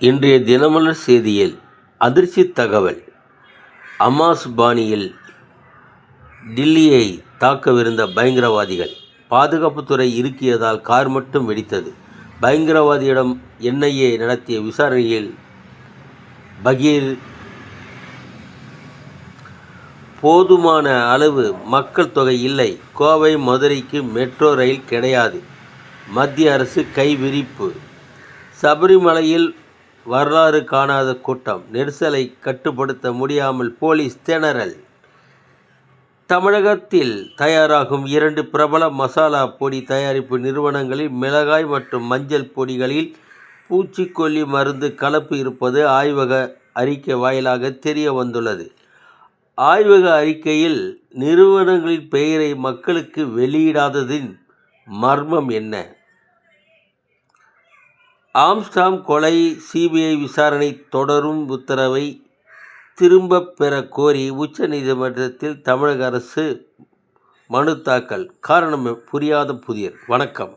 இன்றைய தினமலர் செய்தியில் அதிர்ச்சி தகவல். அமாஸ் பாணியில் டில்லியை தாக்கவிருந்த பயங்கரவாதிகள், பாதுகாப்புத்துறை இறுக்கியதால் கார் மட்டும் வெடித்தது. பயங்கரவாதியிடம் NIA நடத்திய விசாரணையில் பகீர் போதுமான அளவு மக்கள் தொகை இல்லை, கோவை மதுரைக்கு மெட்ரோ ரயில் கிடையாது, மத்திய அரசு கைவிரிப்பு. சபரிமலையில் வரலாறு காணாத கூட்டம், நெரிசலை கட்டுப்படுத்த முடியாமல் போலீஸ் திணறல். தமிழகத்தில் தயாராகும் 2 பிரபல மசாலா பொடி தயாரிப்பு நிறுவனங்களில் மிளகாய் மற்றும் மஞ்சள் பொடிகளில் பூச்சிக்கொல்லி மருந்து கலப்பு இருப்பது ஆய்வக அறிக்கை வாயிலாக தெரிய வந்துள்ளது. ஆய்வக அறிக்கையில் நிறுவனங்களின் பெயரை மக்களுக்கு வெளியிடாததின் மர்மம் என்ன? ஆம்ஸ்டாங் கொலை CBI விசாரணை தொடரும் உத்தரவை திரும்பப் பெற கோரி உச்சநீதிமன்றத்தில் தமிழக அரசு மனு தாக்கல். காரணம் புரியாத புதிர். வணக்கம்.